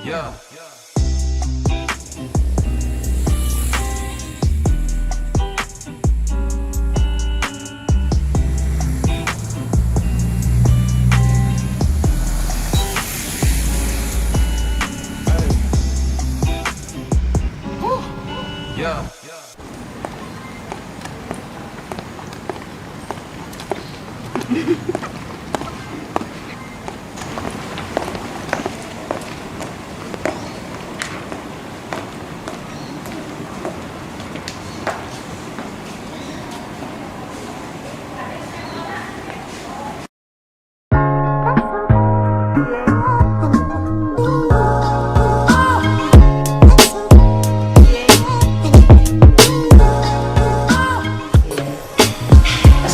Yeah. Yeah.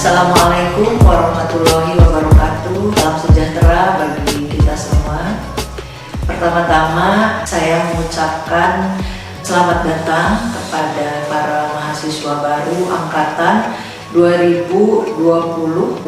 Assalamualaikum warahmatullahi wabarakatuh. Salam sejahtera bagi kita semua. Pertama-tama saya mengucapkan selamat datang kepada para mahasiswa baru angkatan 2020-2021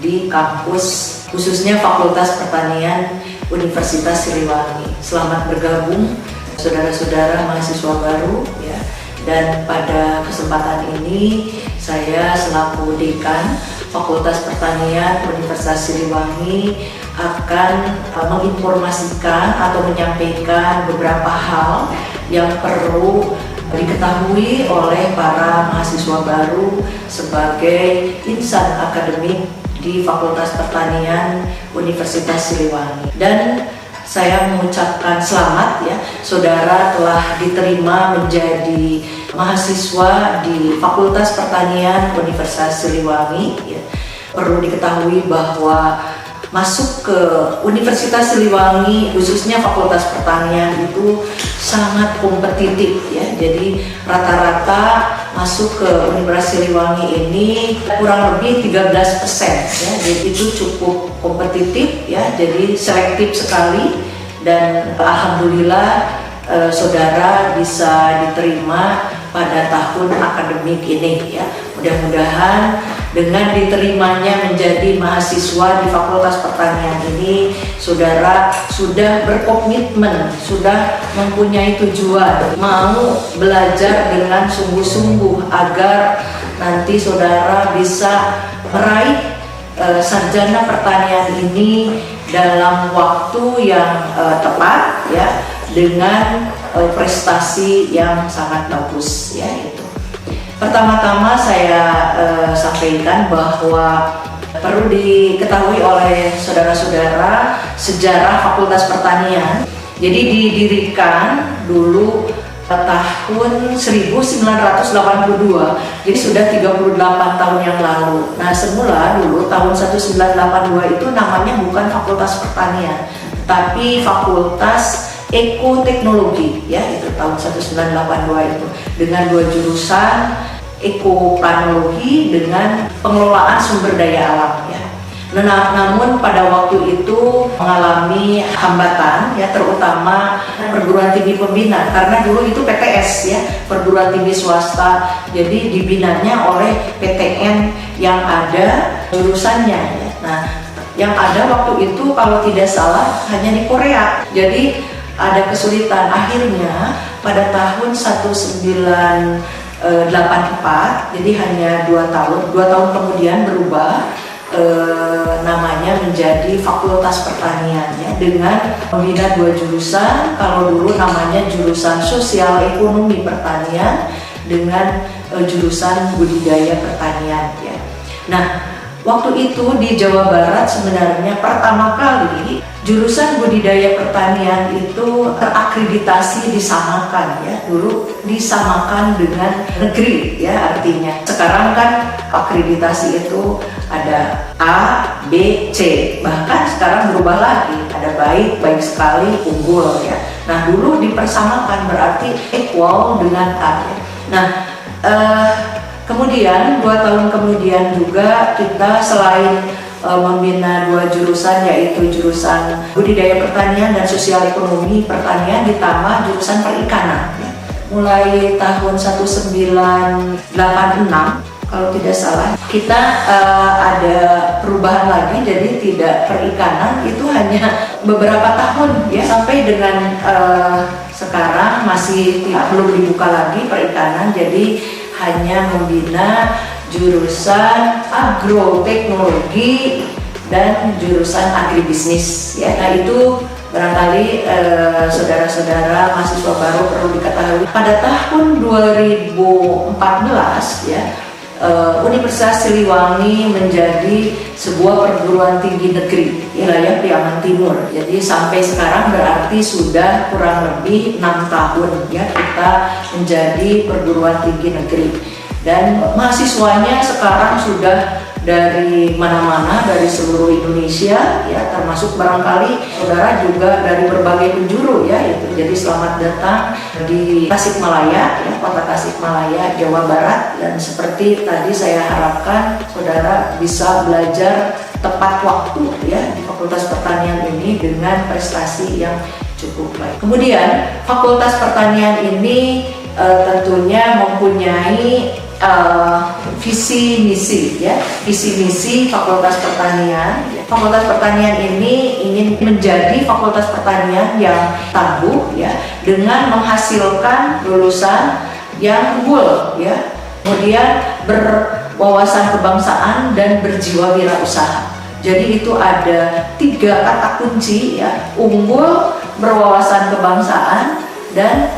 di kampus khususnya Fakultas Pertanian Universitas Siliwangi. Selamat bergabung saudara-saudara mahasiswa baru ya. Dan pada kesempatan ini saya selaku Dekan Fakultas Pertanian Universitas Siliwangi akan menginformasikan atau menyampaikan beberapa hal yang perlu diketahui oleh para mahasiswa baru sebagai insan akademik di Fakultas Pertanian Universitas Siliwangi. Dan saya mengucapkan selamat ya, saudara telah diterima menjadi mahasiswa di Fakultas Pertanian Universitas Siliwangi ya. Perlu diketahui bahwa masuk ke Universitas Siliwangi khususnya Fakultas Pertanian itu sangat kompetitif ya. Jadi rata-rata masuk ke Universitas Siliwangi ini kurang lebih 13% ya. Jadi itu cukup kompetitif ya. Jadi selektif sekali dan alhamdulillah saudara bisa diterima pada tahun akademik ini ya. Mudah-mudahan dengan diterimanya menjadi mahasiswa di Fakultas Pertanian ini, saudara sudah berkomitmen, sudah mempunyai tujuan, mau belajar dengan sungguh-sungguh agar nanti saudara bisa meraih sarjana pertanian ini dalam waktu yang tepat ya, dengan prestasi yang sangat bagus ya itu. Pertama-tama saya sampaikan bahwa perlu diketahui oleh saudara-saudara sejarah Fakultas Pertanian. Jadi didirikan dulu tahun 1982, jadi sudah 38 tahun yang lalu. Nah semula dulu tahun 1982 itu namanya bukan Fakultas Pertanian, tapi Fakultas Ekoteknologi ya, itu tahun 1982 itu dengan dua jurusan, ekoplanologi dengan pengelolaan sumber daya alam ya. Nah, namun pada waktu itu mengalami hambatan ya, terutama perguruan tinggi pembina, karena dulu itu PTS ya, perguruan tinggi swasta, jadi dibinanya oleh PTN yang ada jurusannya ya. Nah yang ada waktu itu kalau tidak salah hanya di Korea, jadi ada kesulitan. Akhirnya pada tahun 1984, jadi hanya 2 tahun kemudian berubah namanya menjadi Fakultas Pertanian ya, dengan membina 2 jurusan. Kalau dulu namanya jurusan Sosial Ekonomi Pertanian dengan jurusan Budidaya Pertanian ya. Nah waktu itu di Jawa Barat sebenarnya pertama kali jurusan budidaya pertanian itu terakreditasi, disamakan ya. Dulu disamakan dengan negeri ya artinya. Sekarang kan akreditasi itu ada A, B, C. Bahkan sekarang berubah lagi, ada baik, baik sekali, unggul ya. Nah dulu dipersamakan berarti equal dengan A ya. Nah kemudian 2 tahun kemudian juga kita selain membina 2 jurusan, yaitu jurusan budidaya pertanian dan sosial ekonomi pertanian, ditambah jurusan perikanan ya. Mulai tahun 1986 kalau tidak salah. Kita ada perubahan lagi, jadi tidak perikanan itu hanya beberapa tahun ya, sampai dengan sekarang masih belum dibuka lagi perikanan, jadi hanya membina jurusan agroteknologi dan jurusan agribisnis ya. Nah itu barangkali saudara-saudara mahasiswa baru perlu diketahui, pada tahun 2014 ya, Universitas Siliwangi menjadi sebuah perguruan tinggi negeri wilayah Priangan Timur. Jadi sampai sekarang berarti sudah kurang lebih 6 tahun ya kita menjadi perguruan tinggi negeri. Dan mahasiswanya sekarang sudah dari mana-mana, dari seluruh Indonesia ya, termasuk barangkali saudara juga dari berbagai penjuru ya itu. Jadi selamat datang di Tasikmalaya ya, kota Tasikmalaya, Jawa Barat. Dan seperti tadi saya harapkan saudara bisa belajar tepat waktu ya di Fakultas Pertanian ini dengan prestasi yang cukup baik. Kemudian Fakultas Pertanian ini tentunya mempunyai visi misi ya, visi misi Fakultas Pertanian. Fakultas Pertanian ini ingin menjadi fakultas pertanian yang tangguh ya, dengan menghasilkan lulusan yang unggul ya, kemudian berwawasan kebangsaan dan berjiwa wirausaha. Jadi itu ada 3 kata kunci ya: unggul, berwawasan kebangsaan, dan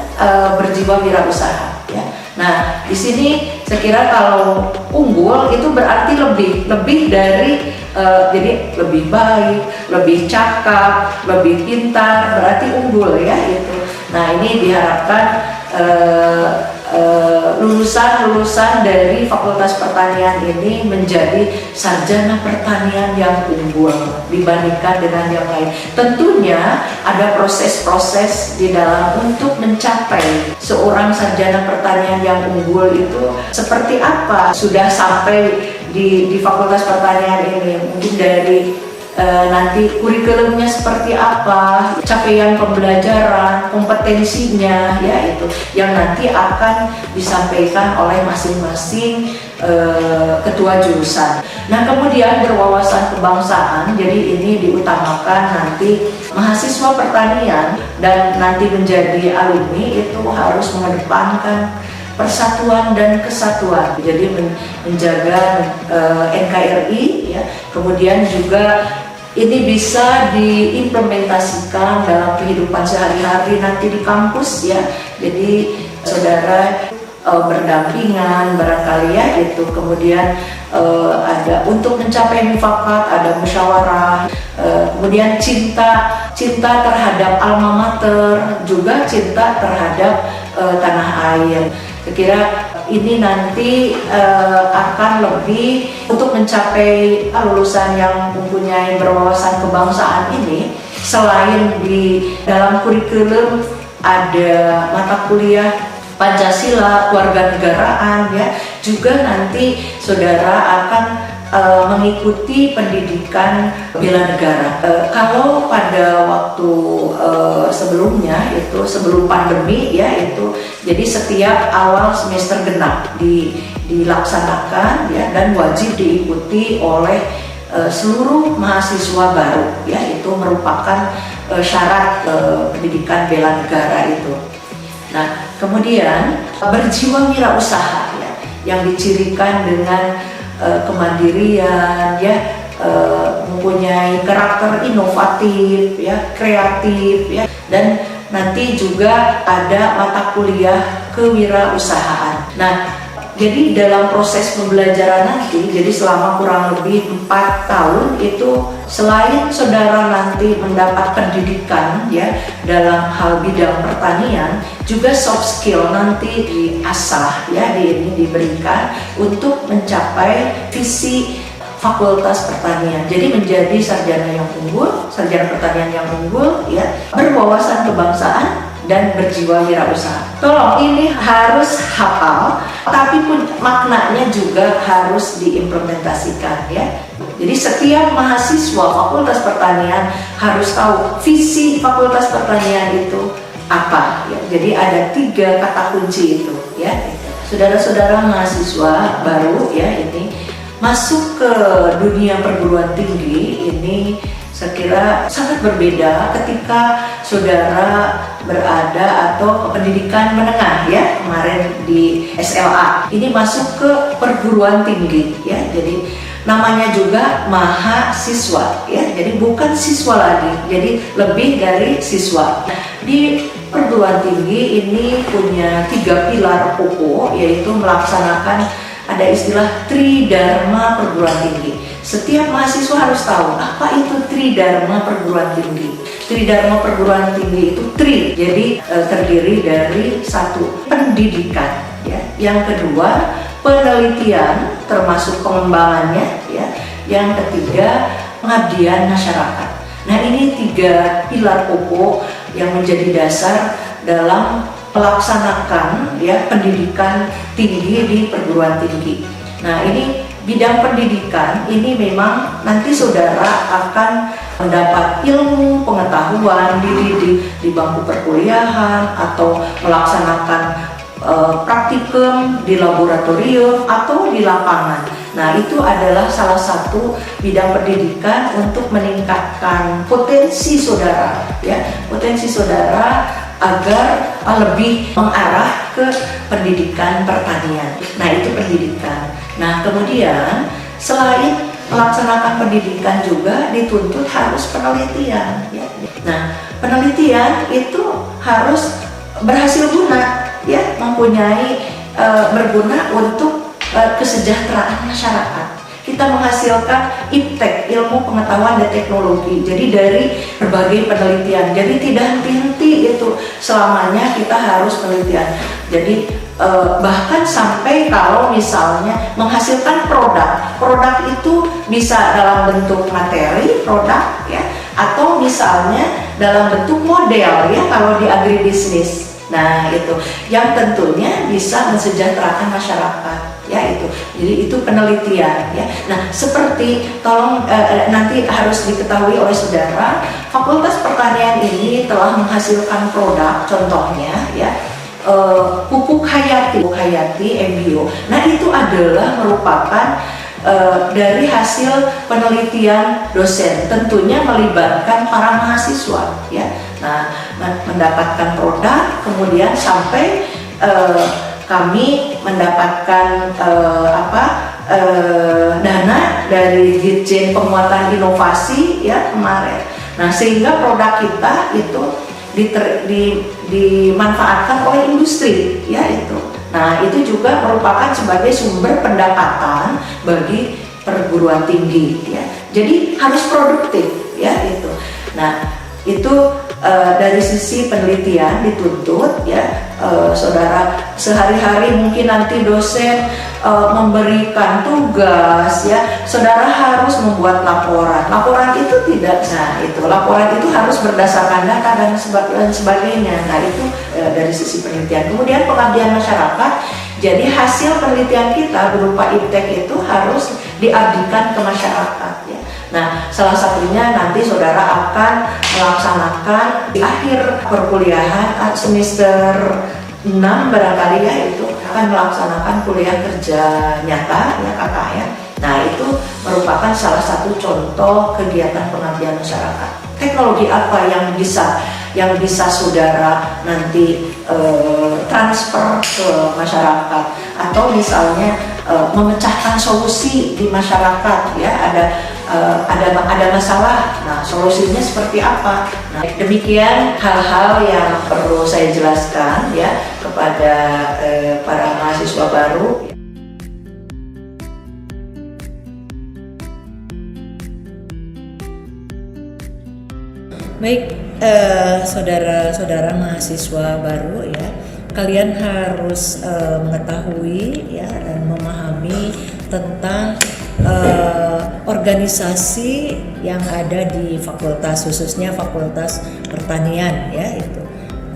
berjiwa wirausaha ya. Nah, di sini saya kira kalau unggul itu berarti lebih dari jadi lebih baik, lebih cakap, lebih pintar, berarti unggul ya itu. Nah, ini diharapkan lulusan-lulusan dari Fakultas Pertanian ini menjadi sarjana pertanian yang unggul dibandingkan dengan yang lain. Tentunya ada proses-proses di dalam untuk mencapai seorang sarjana pertanian yang unggul itu seperti apa. Sudah sampai di Fakultas Pertanian ini, mungkin dari nanti kurikulumnya seperti apa, capaian pembelajaran, kompetensinya ya itu yang nanti akan disampaikan oleh masing-masing ketua jurusan. Nah, kemudian berwawasan kebangsaan, jadi ini diutamakan nanti mahasiswa pertanian dan nanti menjadi alumni itu harus mengedepankan persatuan dan kesatuan, jadi menjaga NKRI ya. Kemudian juga ini bisa diimplementasikan dalam kehidupan sehari-hari nanti di kampus ya. Jadi saudara berdampingan barangkali ya itu. Kemudian ada untuk mencapai mufakat, ada musyawarah, kemudian cinta terhadap alma mater, juga cinta terhadap tanah air. Saya kira ini nanti akan lebih untuk mencapai lulusan yang mempunyai berwawasan kebangsaan ini. Selain di dalam kurikulum ada mata kuliah Pancasila, kewarganegaraan ya, juga nanti saudara akan mengikuti pendidikan bela negara. Kalau pada waktu sebelumnya itu sebelum pandemi ya itu, jadi setiap awal semester genap dilaksanakan ya, dan wajib diikuti oleh seluruh mahasiswa baru ya, itu merupakan syarat pendidikan bela negara itu. Nah, kemudian berjiwa wirausaha ya, yang dicirikan dengan kemandirian ya, mempunyai karakter inovatif ya, kreatif ya, dan nanti juga ada mata kuliah kewirausahaan. Nah, jadi dalam proses pembelajaran nanti, jadi selama kurang lebih 4 tahun itu, selain saudara nanti mendapat pendidikan ya dalam hal bidang pertanian, juga soft skill nanti diasah ya, ini diberikan untuk mencapai visi Fakultas Pertanian. Jadi menjadi sarjana yang unggul, sarjana pertanian yang unggul ya, berwawasan kebangsaan dan berjiwa wirausaha. Tolong ini harus hafal, tapi pun maknanya juga harus diimplementasikan ya. Jadi setiap mahasiswa Fakultas Pertanian harus tahu visi Fakultas Pertanian itu apa ya. Jadi ada 3 kata kunci itu ya. saudara-saudara mahasiswa baru ya ini masuk ke dunia perguruan tinggi ini saya kira sangat berbeda ketika saudara berada atau pendidikan menengah ya kemarin di SLA ini masuk ke perguruan tinggi ya, jadi namanya juga mahasiswa ya, jadi bukan siswa lagi, jadi lebih dari siswa. Di perguruan tinggi ini punya 3 pilar pokok, yaitu melaksanakan ada istilah Tridharma perguruan tinggi. Setiap mahasiswa harus tahu apa itu Tridharma perguruan tinggi. Tridharma perguruan tinggi itu jadi terdiri dari 1 pendidikan ya, yang kedua penelitian termasuk pengembangannya ya, yang ketiga pengabdian masyarakat. Nah, ini 3 pilar pokok yang menjadi dasar dalam melaksanakan ya pendidikan tinggi di perguruan tinggi. Nah, ini bidang pendidikan ini memang nanti saudara akan mendapat ilmu pengetahuan di bangku perkuliahan atau melaksanakan praktikum di laboratorium atau di lapangan. Nah, itu adalah salah satu bidang pendidikan untuk meningkatkan potensi saudara ya, potensi saudara agar lebih mengarah ke pendidikan pertanian. Nah, itu pendidikan. Nah, kemudian selain melaksanakan pendidikan juga dituntut harus penelitian ya. Nah, penelitian itu harus berhasil guna ya, mempunyai berguna untuk kesejahteraan masyarakat. Kita menghasilkan IPTEK, ilmu pengetahuan dan teknologi. Jadi dari berbagai penelitian. Jadi tidak henti-henti itu selamanya kita harus penelitian. Jadi bahkan sampai kalau misalnya menghasilkan produk itu bisa dalam bentuk materi produk ya, atau misalnya dalam bentuk model ya kalau di agribisnis. Nah, itu yang tentunya bisa mensejahterakan masyarakat ya, itu. Jadi itu penelitian ya. Nah, seperti tolong nanti harus diketahui oleh saudara, Fakultas Pertanian ini telah menghasilkan produk, contohnya ya pupuk hayati embio. Nah, itu adalah merupakan dari hasil penelitian dosen, tentunya melibatkan para mahasiswa ya. Nah, mendapatkan produk, kemudian sampai kami mendapatkan dana dari Ditjen Penguatan Inovasi ya kemarin. Nah, sehingga produk kita itu dimanfaatkan oleh industri ya itu. Nah, itu juga merupakan sebagai sumber pendapatan bagi perguruan tinggi ya. Jadi harus produktif ya itu. Nah, itu dari sisi penelitian dituntut ya, saudara sehari-hari mungkin nanti dosen memberikan tugas ya, saudara harus membuat laporan itu tidak, nah itu laporan itu harus berdasarkan data dan sebagainya. Nah, itu dari sisi penelitian. Kemudian pengabdian masyarakat, jadi hasil penelitian kita berupa IPTEK itu harus diabdikan ke masyarakat ya. Nah, salah satunya nanti saudara akan melaksanakan di akhir perkuliahan semester 6 barangkali ya, itu akan melaksanakan kuliah kerja nyata ya kakak ya. Nah, itu merupakan salah satu contoh kegiatan pengabdian masyarakat. Teknologi apa yang bisa saudara nanti transfer ke masyarakat, atau misalnya memecahkan solusi di masyarakat ya, ada masalah, nah solusinya seperti apa. Nah, demikian hal-hal yang perlu saya jelaskan ya kepada para mahasiswa baru. Baik, saudara-saudara mahasiswa baru ya, kalian harus mengetahui ya dan memahami tentang organisasi yang ada di fakultas, khususnya Fakultas Pertanian ya itu.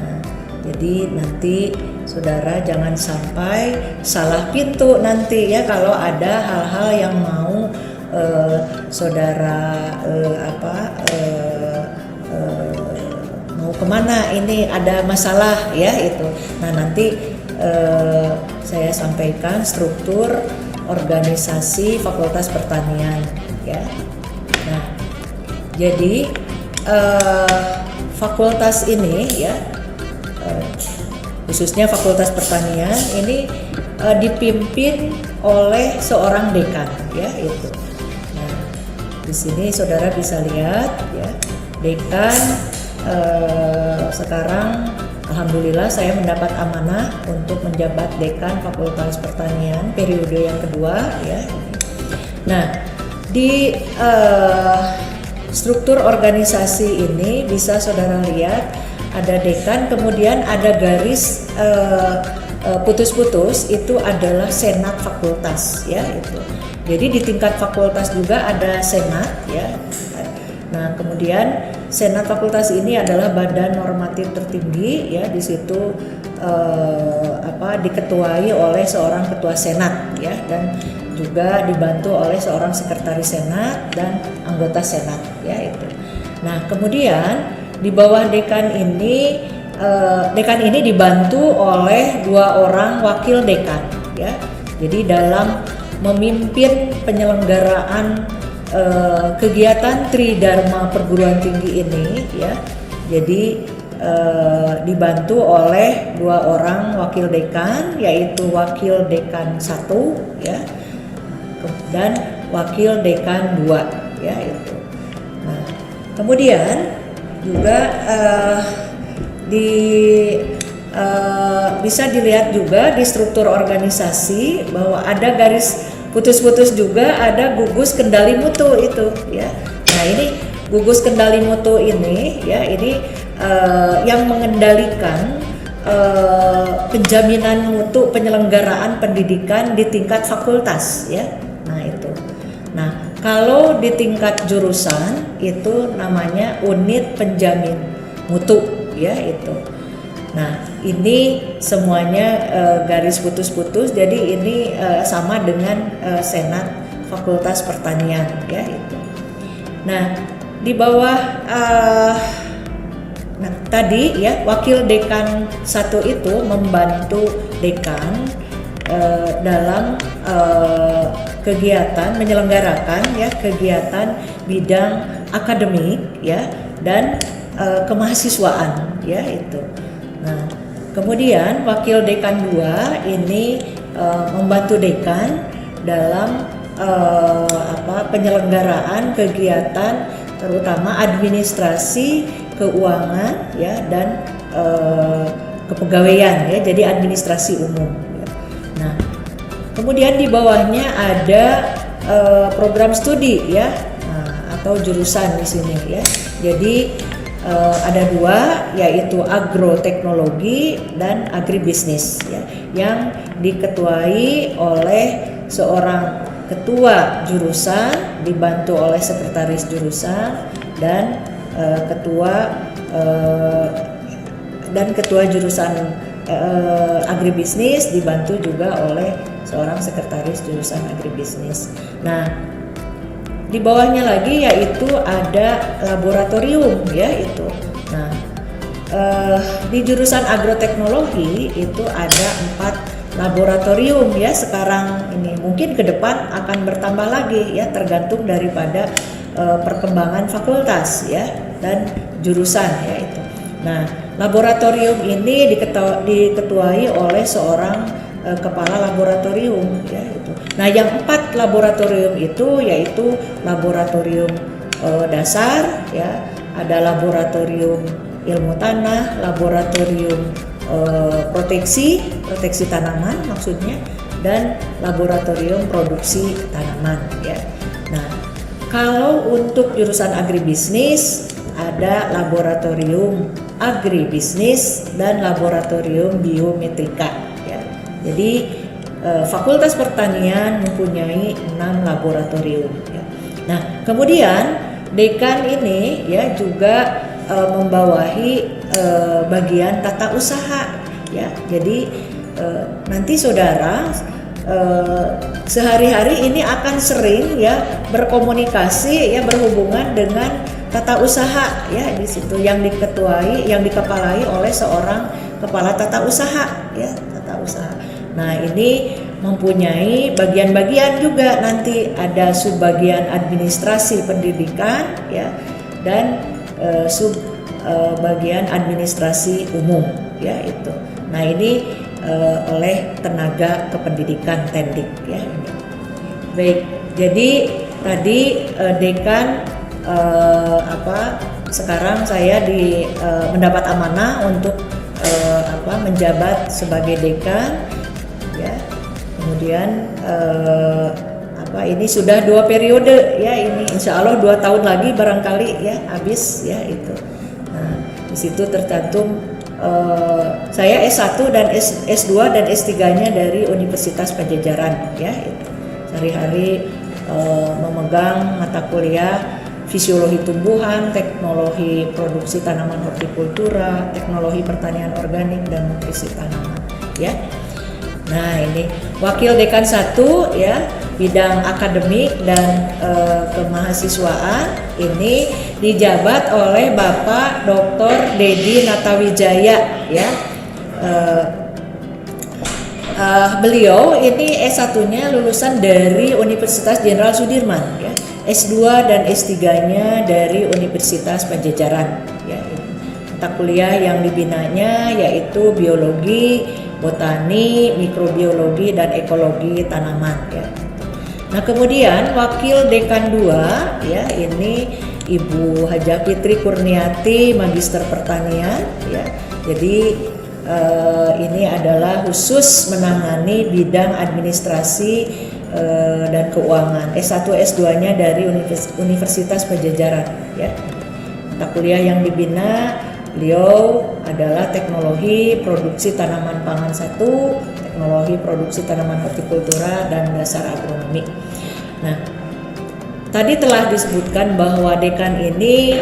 Nah, jadi nanti saudara jangan sampai salah pintu nanti ya kalau ada hal-hal yang mau saudara mau kemana, ini ada masalah ya itu. Nah, nanti saya sampaikan struktur organisasi Fakultas Pertanian ya. Nah, jadi fakultas ini ya, khususnya Fakultas Pertanian ini dipimpin oleh seorang dekan ya itu. Nah, di sini saudara bisa lihat ya, dekan sekarang alhamdulillah saya mendapat amanah untuk menjabat dekan Fakultas Pertanian periode yang kedua ya. Nah, di struktur organisasi ini bisa saudara lihat ada dekan, kemudian ada garis putus-putus itu adalah senat fakultas ya itu. Jadi di tingkat fakultas juga ada senat ya. Nah, kemudian senat fakultas ini adalah badan normatif tertinggi ya, di situ diketuai oleh seorang ketua senat ya, dan juga dibantu oleh seorang sekretaris senat dan anggota senat ya itu. Nah, kemudian di bawah dekan ini dibantu oleh 2 orang wakil dekan ya. Jadi dalam memimpin penyelenggaraan kegiatan Tridharma perguruan tinggi ini ya. Jadi dibantu oleh 2 orang wakil dekan, yaitu wakil dekan 1 ya dan wakil dekan 2 ya itu. Nah, kemudian juga bisa dilihat juga di struktur organisasi bahwa ada garis putus-putus juga, ada gugus kendali mutu itu ya. Nah, ini gugus kendali mutu ini ya, ini yang mengendalikan penjaminan mutu penyelenggaraan pendidikan di tingkat fakultas ya. Nah, itu. Nah, kalau di tingkat jurusan itu namanya unit penjamin mutu ya itu. Nah, ini semuanya garis putus-putus, jadi ini sama dengan senat Fakultas Pertanian ya itu. Nah, di bawah tadi ya, wakil dekan 1 itu membantu dekan dalam kegiatan menyelenggarakan ya kegiatan bidang akademik ya dan kemahasiswaan ya itu. Nah, kemudian wakil dekan 2 ini membantu dekan dalam penyelenggaraan kegiatan terutama administrasi, keuangan ya dan kepegawaian ya, jadi administrasi umum. Nah, kemudian di bawahnya ada program studi ya, atau jurusan di sini ya. Jadi ada 2, yaitu agroteknologi dan agribisnis ya, yang diketuai oleh seorang ketua jurusan dibantu oleh sekretaris jurusan dan ketua jurusan agribisnis dibantu juga oleh seorang sekretaris jurusan agribisnis. Nah, di bawahnya lagi yaitu ada laboratorium ya itu. Nah, di jurusan agroteknologi itu ada 4 laboratorium ya sekarang ini. Mungkin ke depan akan bertambah lagi ya, tergantung daripada perkembangan fakultas ya dan jurusan ya itu. Nah, laboratorium ini diketuai oleh seorang kepala laboratorium ya itu. Nah, yang 4 laboratorium itu yaitu laboratorium dasar ya, ada laboratorium ilmu tanah, laboratorium proteksi tanaman maksudnya, dan laboratorium produksi tanaman ya. Nah, kalau untuk jurusan agribisnis ada laboratorium agribisnis dan laboratorium biometrika ya. Jadi Fakultas Pertanian mempunyai 6 laboratorium ya. Nah, kemudian dekan ini ya juga membawahi bagian tata usaha ya. Jadi nanti saudara sehari-hari ini akan sering ya berkomunikasi ya, berhubungan dengan tata usaha ya, di situ yang dikepalai oleh seorang kepala tata usaha ya, tata usaha. Nah, ini mempunyai bagian-bagian juga, nanti ada subbagian administrasi pendidikan ya, dan bagian administrasi umum ya itu. Nah, ini oleh tenaga kependidikan Tendik ya ini. Baik, jadi tadi dekan sekarang saya mendapat amanah untuk menjabat sebagai dekan ya. Kemudian ini sudah 2 periode ya, ini insya Allah 2 tahun lagi barangkali ya habis ya itu. Nah, di situ tercantum saya S1 dan S2 dan S3-nya dari Universitas Padjadjaran ya itu. Sehari-hari memegang mata kuliah fisiologi tumbuhan, teknologi produksi tanaman hortikultura, teknologi pertanian organik dan nutrisi tanaman ya. Nah, ini wakil dekan 1 ya, bidang akademik dan kemahasiswaan ini dijabat oleh Bapak Dr. Dedi Natawijaya ya. Beliau ini S1-nya lulusan dari Universitas Jenderal Sudirman ya. S2 dan S3-nya dari Universitas Padjadjaran ya. Mata kuliah yang dibinanya yaitu biologi, botani, mikrobiologi dan ekologi tanaman ya. Nah, kemudian wakil dekan 2 ya, ini Ibu Hajah Fitri Kurniati, Magister Pertanian ya. Jadi ini adalah khusus menangani bidang administrasi dan keuangan. S1 S2-nya dari Universitas Padjadjaran ya. Mata kuliah yang dibina beliau adalah teknologi produksi tanaman pangan 1, teknologi produksi tanaman hortikultura dan dasar agronomi. Nah, tadi telah disebutkan bahwa dekan ini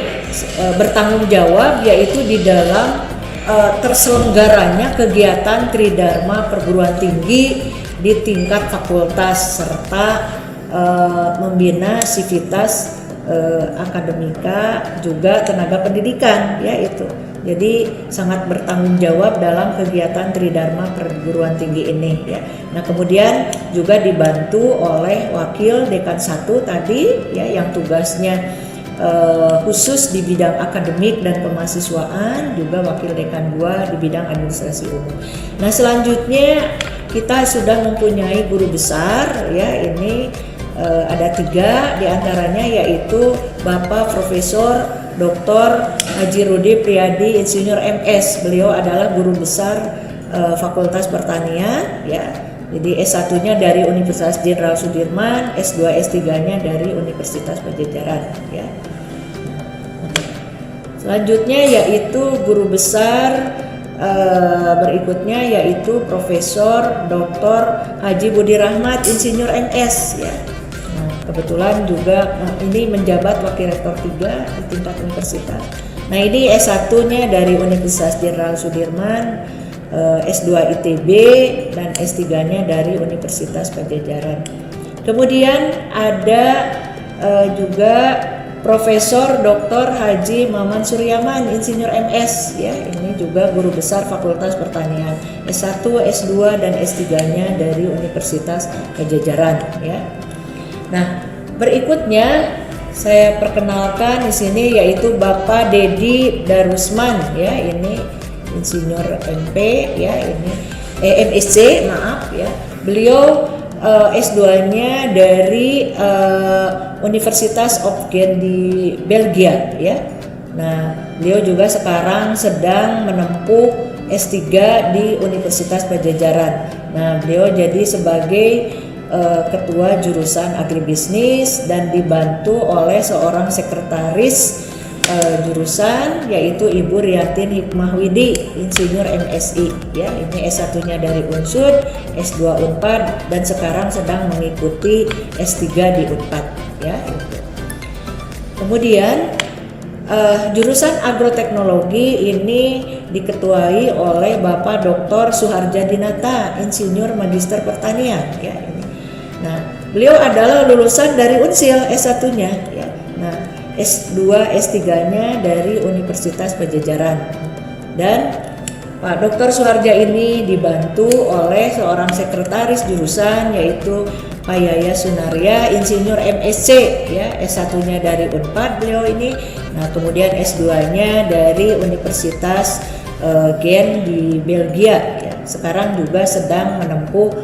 bertanggung jawab yaitu di dalam terselenggaranya kegiatan Tridharma perguruan tinggi di tingkat fakultas serta membina sivitas akademika juga tenaga pendidikan ya itu. Jadi sangat bertanggung jawab dalam kegiatan Tridharma perguruan tinggi ini ya. Nah, kemudian juga dibantu oleh wakil dekan 1 tadi ya, yang tugasnya khusus di bidang akademik dan kemahasiswaan, juga wakil dekan 2 di bidang administrasi umum. Nah, selanjutnya kita sudah mempunyai guru besar ya, ini ada 3 diantaranya yaitu Bapak Profesor Dr. Haji Rudi Priyadi Insinyur MS. Beliau adalah guru besar Fakultas Pertanian ya. Jadi S1-nya dari Universitas Jenderal Sudirman, S2 S3-nya dari Universitas Padjadjaran ya. Selanjutnya yaitu guru besar berikutnya yaitu Profesor Dr. Haji Budi Rahmat Insinyur MS ya. Nah, kebetulan juga ini menjabat Wakil Rektor 3 di tingkat universitas. Nah, ini S1-nya dari Universitas Jenderal Sudirman, S2 ITB dan S3-nya dari Universitas Padjadjaran. Kemudian ada juga Profesor Dr. Haji Maman Suryaman Insinyur MS ya, ini juga guru besar Fakultas Pertanian, S1, S2 dan S3-nya dari Universitas Padjadjaran ya. Nah, berikutnya saya perkenalkan di sini yaitu Bapak Dedi Darusman ya, ini Insinyur MP ya, ini MSc maaf ya. Beliau S2-nya dari Universitas of Ghent di Belgia ya. Nah, beliau juga sekarang sedang menempuh S3 di Universitas Padjadjaran. Nah, beliau jadi sebagai ketua jurusan agribisnis dan dibantu oleh seorang sekretaris jurusan yaitu Ibu Riyatin Hikmahwidi Insinyur MSI ya. Ini S1-nya dari Unsud, S2 Unpad dan sekarang sedang mengikuti S3 di Unpad ya itu. Kemudian jurusan agroteknologi ini diketuai oleh Bapak Dr. Suharja Dinata Insinyur Magister Pertanian ya ini. Nah, beliau adalah lulusan dari Unsil S1-nya ya. Nah, S2, S3-nya dari Universitas Padjadjaran dan Pak Dr. Suharja ini dibantu oleh seorang sekretaris jurusan yaitu Pak Yaya Sunaria, Insinyur MSc, ya, S1-nya dari Unpad beliau ini. Nah, kemudian S2-nya dari Universitas Gent di Belgia, ya. Sekarang juga sedang menempuh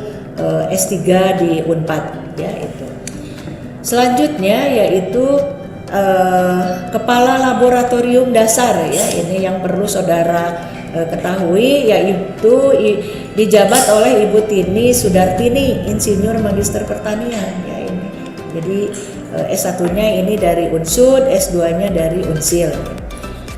S3 di Unpad, ya itu. Selanjutnya yaitu Kepala Laboratorium Dasar, ya, ini yang perlu saudara ketahui, yaitu dijabat oleh Ibu Tini Sudartini, Insinyur Magister Pertanian, ya ini. Jadi S1-nya ini dari Unsud, S2-nya dari Unsil.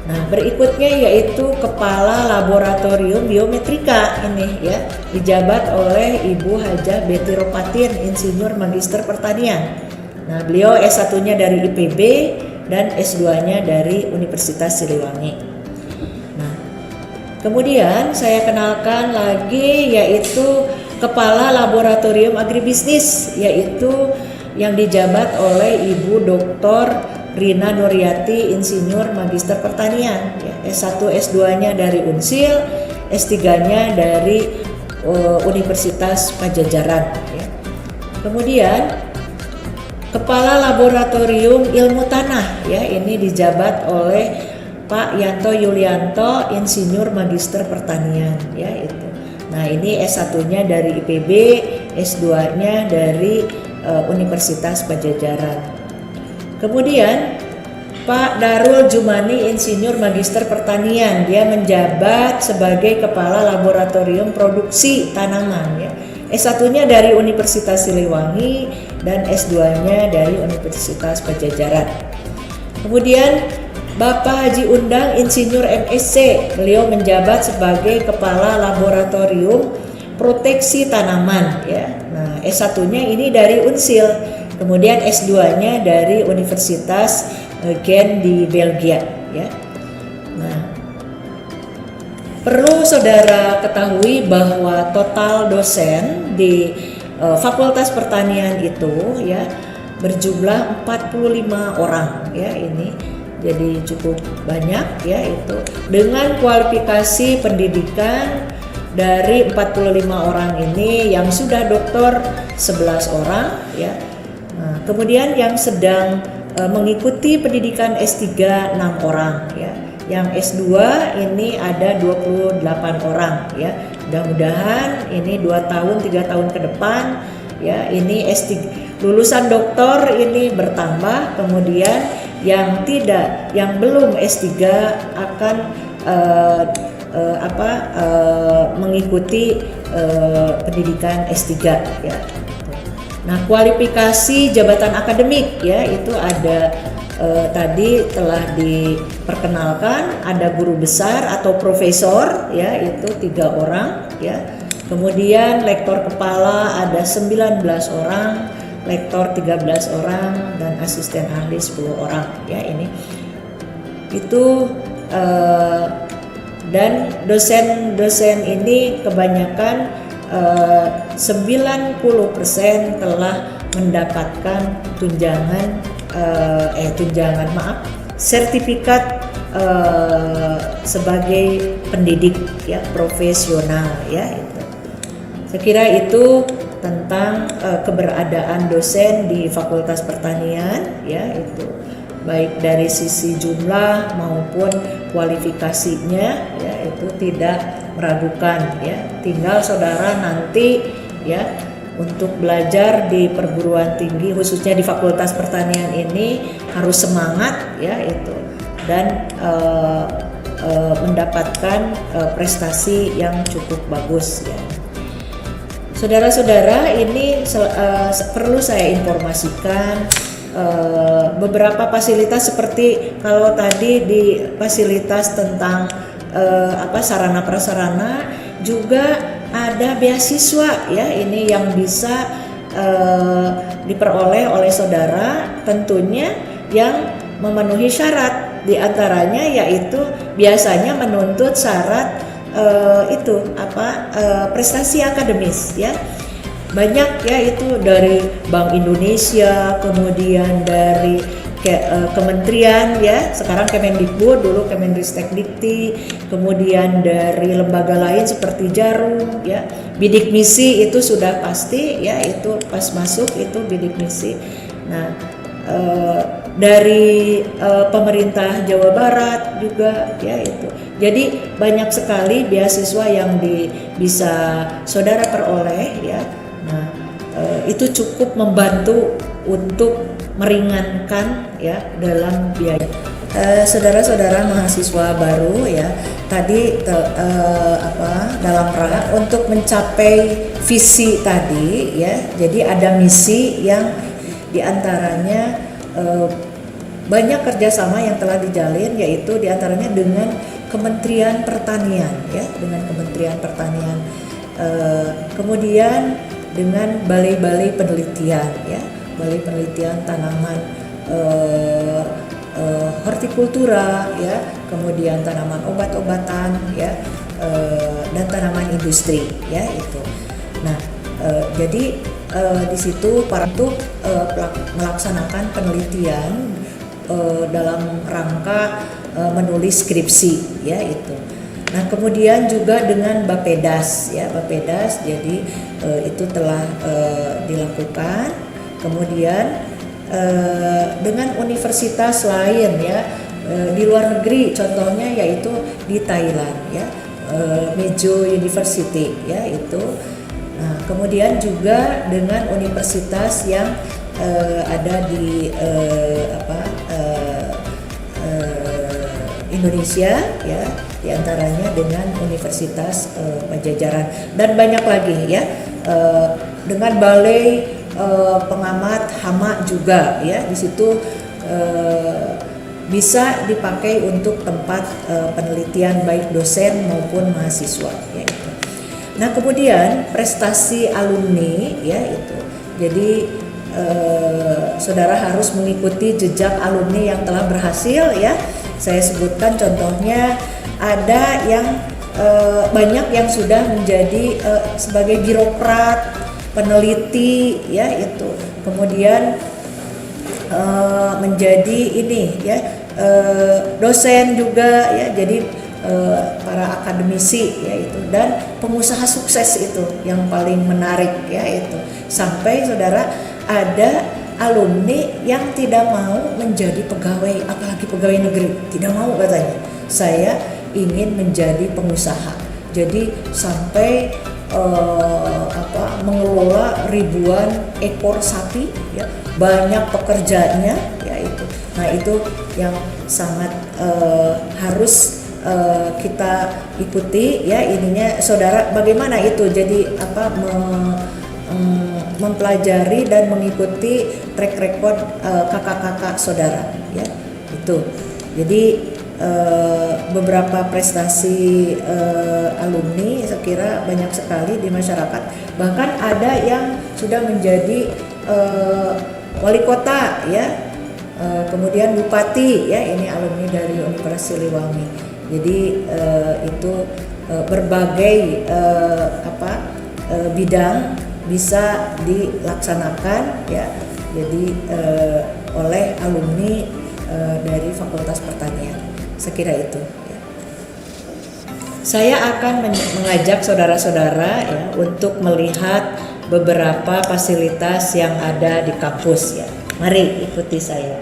Nah, berikutnya yaitu Kepala Laboratorium Biometrika ini, ya, dijabat oleh Ibu Hajah Betty Ropatin, Insinyur Magister Pertanian. Nah, beliau S1-nya dari IPB dan S2-nya dari Universitas Siliwangi. Kemudian saya kenalkan lagi yaitu Kepala Laboratorium Agribisnis, yaitu yang dijabat oleh Ibu Dr. Rina Nuryati, Insinyur Magister Pertanian, ya, S1 S2-nya dari Unsil, S3-nya dari Universitas Pajajaran, ya. Kemudian Kepala Laboratorium Ilmu Tanah, ya, ini dijabat oleh Pak Yanto Yulianto, Insinyur Magister Pertanian, ya itu. Nah, ini S1-nya dari IPB, S2-nya dari Universitas Pajajaran. Kemudian Pak Darul Jumani, Insinyur Magister Pertanian, dia menjabat sebagai Kepala Laboratorium Produksi Tanaman, ya. S1-nya dari Universitas Siliwangi dan S2-nya dari Universitas Pajajaran. Kemudian Bapak Haji Undang, Insinyur MSc, beliau menjabat sebagai Kepala Laboratorium Proteksi Tanaman, ya. Nah, S1-nya ini dari Unsil, kemudian S2-nya dari Universitas Gent di Belgia, ya. Nah, perlu saudara ketahui bahwa total dosen di Fakultas Pertanian itu, ya, berjumlah 45 orang, ya ini. Jadi cukup banyak, ya itu, dengan kualifikasi pendidikan dari 45 orang ini yang sudah doktor 11 orang, ya. Nah, kemudian yang sedang mengikuti pendidikan S3 6 orang, ya. Yang S2 ini ada 28 orang, ya. Mudah-mudahan ini 2 tahun 3 tahun ke depan, ya, ini S3 lulusan doktor ini bertambah, kemudian yang belum S3 akan mengikuti pendidikan S3, ya. Nah, kualifikasi jabatan akademik, ya, itu ada tadi telah diperkenalkan, ada guru besar atau profesor, ya, itu 3 orang, ya. Kemudian lektor kepala ada 19 orang, lektor 13 orang, dan asisten ahli 10 orang, ya ini. Itu dan dosen-dosen ini kebanyakan 90% telah mendapatkan sertifikat sebagai pendidik, ya, profesional, ya itu. Saya kira itu tentang keberadaan dosen di Fakultas Pertanian, ya itu, baik dari sisi jumlah maupun kualifikasinya, ya itu tidak meragukan, ya. Tinggal saudara nanti, ya, untuk belajar di perguruan tinggi khususnya di Fakultas Pertanian ini harus semangat, ya itu, dan mendapatkan prestasi yang cukup bagus, ya. Saudara-saudara, ini perlu saya informasikan beberapa fasilitas, seperti kalau tadi di fasilitas tentang sarana prasarana, juga ada beasiswa, ya ini yang bisa diperoleh oleh saudara, tentunya yang memenuhi syarat, diantaranya yaitu biasanya menuntut syarat prestasi akademis, ya. Banyak, ya itu, dari Bank Indonesia, kemudian dari kementerian ya, sekarang Kemendikbud, dulu Kemendristekdikti, kemudian dari lembaga lain seperti Jarum ya, bidik misi itu sudah pasti ya, itu pas masuk itu bidik misi. Nah dari pemerintah Jawa Barat juga ya itu. Jadi banyak sekali beasiswa yang bisa saudara peroleh ya. Nah itu cukup membantu untuk meringankan ya dalam biaya. Saudara-saudara mahasiswa baru ya, tadi dalam rangka untuk mencapai visi tadi ya, jadi ada misi yang diantaranya banyak kerjasama yang telah dijalin, yaitu diantaranya dengan Kementerian Pertanian ya, dengan Kementerian Pertanian, kemudian dengan balai-balai penelitian ya, balai penelitian tanaman hortikultura ya, kemudian tanaman obat-obatan ya, dan tanaman industri ya itu. Nah jadi di situ para untuk melaksanakan penelitian dalam rangka menulis skripsi ya itu. Nah kemudian juga dengan Bappedas ya, Bappedas jadi itu telah dilakukan. Kemudian dengan universitas lain ya di luar negeri, contohnya yaitu di Thailand ya, Mejo University ya itu. Nah kemudian juga dengan universitas yang ada di Indonesia ya, diantaranya dengan Universitas Pajajaran, dan banyak lagi ya, dengan balai pengamat hama juga ya, di situ bisa dipakai untuk tempat penelitian baik dosen maupun mahasiswa ya itu. Nah kemudian prestasi alumni ya itu, jadi saudara harus mengikuti jejak alumni yang telah berhasil ya. Saya sebutkan contohnya, ada yang banyak yang sudah menjadi sebagai birokrat, peneliti ya itu, kemudian menjadi ini ya dosen juga ya, jadi para akademisi ya itu, dan pengusaha sukses itu yang paling menarik ya itu, sampai saudara ada alumni yang tidak mau menjadi pegawai, apalagi pegawai negeri, tidak mau, katanya saya ingin menjadi pengusaha. Jadi sampai mengelola ribuan ekor sapi ya, banyak pekerjaannya ya itu. Nah itu yang sangat harus kita ikuti ya ininya saudara, bagaimana itu jadi mempelajari dan mengikuti track record kakak-kakak saudara ya itu. Jadi beberapa prestasi alumni saya kira banyak sekali di masyarakat, bahkan ada yang sudah menjadi wali kota ya, kemudian bupati ya, ini alumni dari Universitas Siliwangi. Jadi itu berbagai bidang bisa dilaksanakan ya, jadi oleh alumni dari Fakultas Pertanian. Sekira itu ya. Saya akan mengajak saudara-saudara ya untuk melihat beberapa fasilitas yang ada di kampus ya. Mari ikuti saya.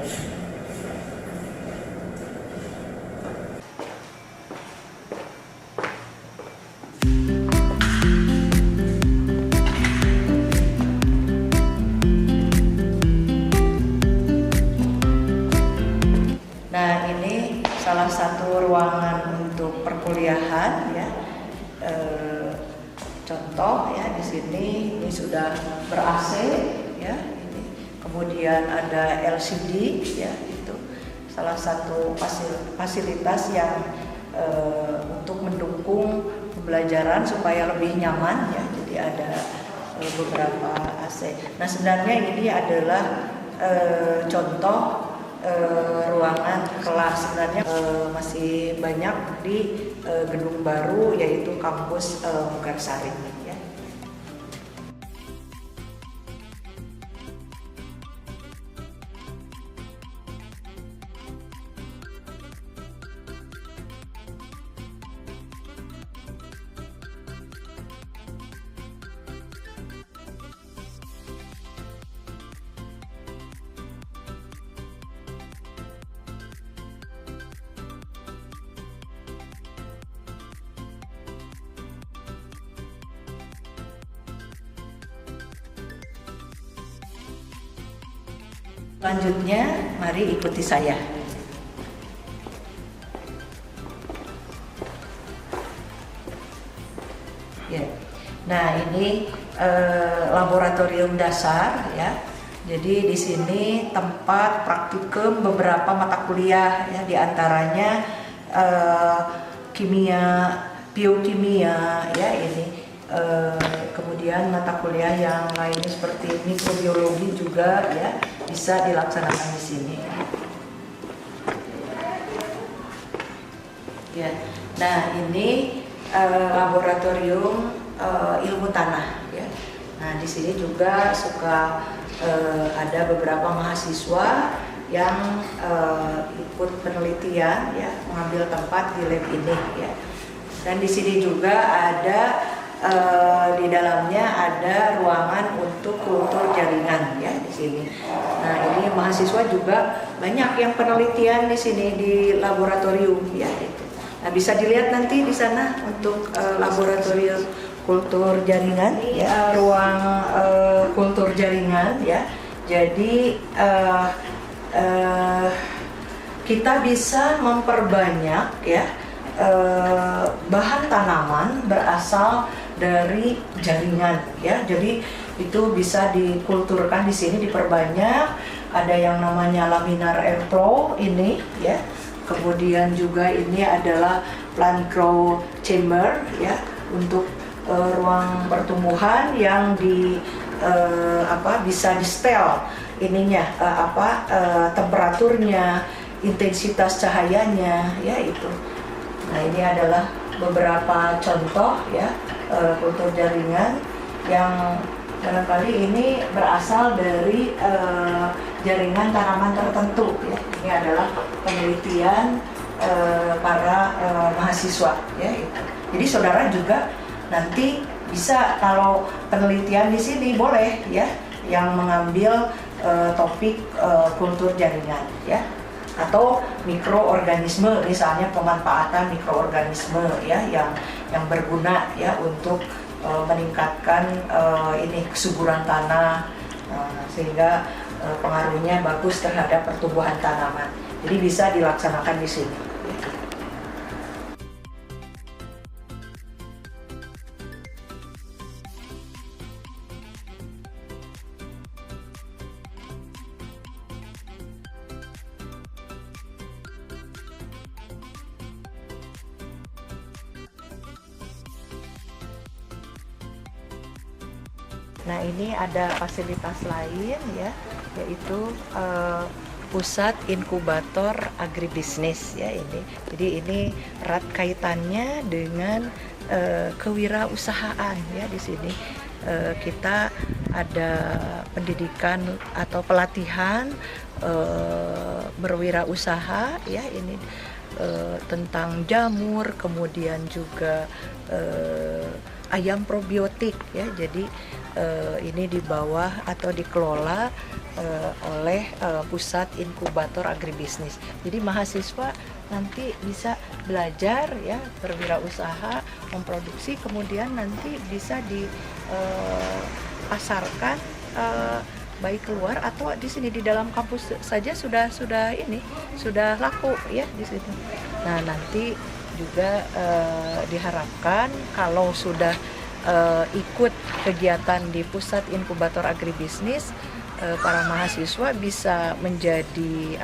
Nah ini salah satu ruangan untuk perkuliahan ya. Contoh ya di sini ini sudah ber-AC ya. Ini. Kemudian ada LCD ya, itu salah satu fasilitas yang untuk mendukung pembelajaran supaya lebih nyaman ya. Jadi ada beberapa AC. Nah sebenarnya ini adalah contoh ruangan kelas, sebenarnya masih banyak di gedung baru yaitu kampus Mekarsari ya. Selanjutnya, mari ikuti saya. Ya. Nah, ini laboratorium dasar ya. Jadi di sini tempat praktikum beberapa mata kuliah ya, diantaranya kimia, biokimia ya ini. Kemudian mata kuliah yang lainnya seperti mikrobiologi juga ya bisa dilaksanakan di sini. Ya. Nah, ini laboratorium ilmu tanah ya. Nah, di sini juga suka ada beberapa mahasiswa yang ikut penelitian ya, mengambil tempat di lab ini ya. Dan di sini juga ada di dalamnya ada ruangan untuk kultur jaringan ya di sini. Nah, ini mahasiswa juga banyak yang penelitian di sini di laboratorium ya itu. Nah, bisa dilihat nanti di sana untuk laboratorium kultur jaringan ya, ruang kultur jaringan ya. Jadi kita bisa memperbanyak ya bahan tanaman berasal dari jaringan ya. Jadi itu bisa dikulturkan di sini, diperbanyak. Ada yang namanya laminar airflow ini ya. Kemudian juga ini adalah plant grow chamber ya, untuk ruang pertumbuhan yang bisa di setel ininya temperaturnya, intensitas cahayanya ya itu. Nah, ini adalah beberapa contoh ya kultur jaringan yang barangkali ini berasal dari jaringan tanaman tertentu ya. Ini adalah penelitian para mahasiswa ya itu. Jadi saudara juga nanti bisa kalau penelitian di sini boleh ya yang mengambil topik kultur jaringan ya, atau mikroorganisme, misalnya pemanfaatan mikroorganisme ya yang berguna ya untuk meningkatkan ini kesuburan tanah sehingga pengaruhnya bagus terhadap pertumbuhan tanaman. Jadi bisa dilaksanakan di sini. Nah, ini ada fasilitas lain ya, yaitu pusat inkubator agribisnis ya ini. Jadi ini erat kaitannya dengan kewirausahaan ya di sini. Kita ada pendidikan atau pelatihan berwirausaha ya ini tentang jamur, kemudian juga ayam probiotik ya. Jadi ini di bawah atau dikelola oleh pusat inkubator agribisnis. Jadi mahasiswa nanti bisa belajar ya berwirausaha, memproduksi, kemudian nanti bisa dipasarkan baik keluar atau di sini di dalam kampus saja sudah laku ya di situ. Nah, nanti juga diharapkan kalau sudah ikut kegiatan di pusat inkubator agribisnis, para mahasiswa bisa menjadi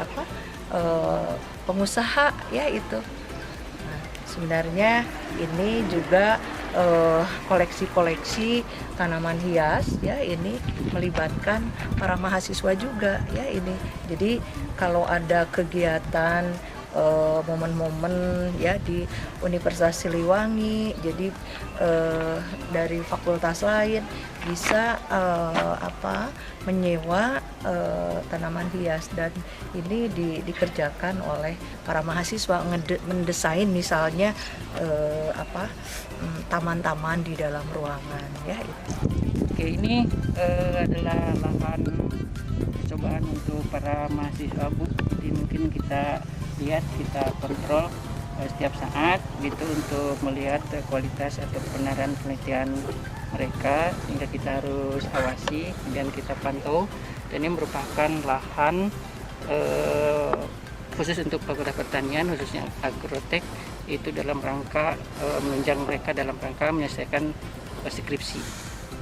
pengusaha ya itu. Nah, sebenarnya ini juga koleksi-koleksi tanaman hias ya, ini melibatkan para mahasiswa juga ya ini. Jadi kalau ada kegiatan momen-momen ya di Universitas Siliwangi, jadi dari fakultas lain bisa menyewa tanaman hias, dan ini dikerjakan oleh para mahasiswa mendesain misalnya taman-taman di dalam ruangan ya itu. Oke, ini adalah lahan percobaan untuk para mahasiswa Bu. Jadi mungkin kita lihat, kita kontrol setiap saat gitu untuk melihat kualitas atau kebenaran penelitian mereka, sehingga kita harus awasi dan kita pantau Dan ini merupakan lahan khusus untuk Fakultas Pertanian, khususnya agrotek, itu dalam rangka menunjang mereka dalam rangka menyelesaikan skripsi.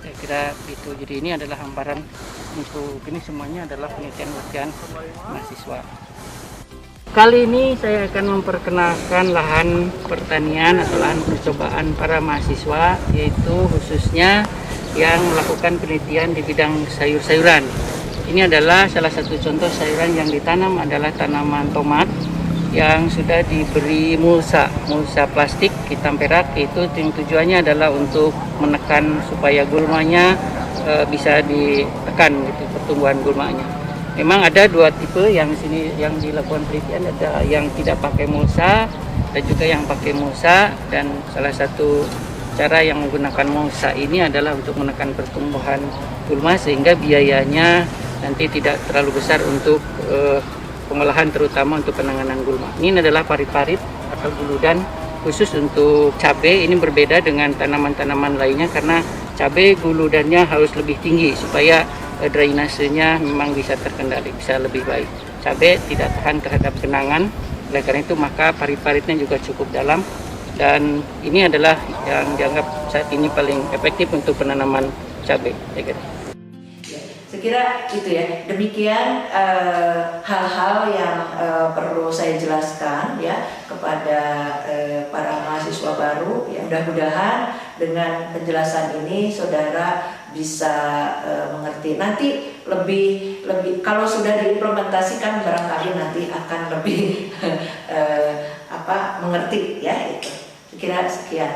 Saya kira itu. Jadi ini adalah hamparan untuk ini semuanya adalah penelitian mahasiswa. Kali ini saya akan memperkenalkan lahan pertanian atau lahan percobaan para mahasiswa, yaitu khususnya yang melakukan penelitian di bidang sayur-sayuran. Ini adalah salah satu contoh sayuran yang ditanam adalah tanaman tomat yang sudah diberi mulsa plastik hitam perak. Itu tujuannya adalah untuk menekan supaya gulmanya bisa ditekan gitu, pertumbuhan gulmanya. Memang ada dua tipe yang sini yang dilakukan penelitian, ada yang tidak pakai mulsa dan juga yang pakai mulsa, dan salah satu cara yang menggunakan mulsa ini adalah untuk menekan pertumbuhan gulma sehingga biayanya nanti tidak terlalu besar untuk pengolahan, terutama untuk penanganan gulma. Ini adalah parit-parit atau guludan khusus untuk cabai. Ini berbeda dengan tanaman-tanaman lainnya karena cabai guludannya harus lebih tinggi supaya drainasenya memang bisa terkendali, bisa lebih baik. Cabai tidak tahan terhadap genangan, oleh karena itu maka parit-paritnya juga cukup dalam, dan ini adalah yang dianggap saat ini paling efektif untuk penanaman cabai. Saya kira itu ya, demikian hal-hal yang perlu saya jelaskan ya kepada para mahasiswa baru ya. Mudah-mudahan dengan penjelasan ini saudara bisa mengerti. Nanti lebih kalau sudah diimplementasikan barangkali nanti akan lebih mengerti ya itu. Saya kira sekian.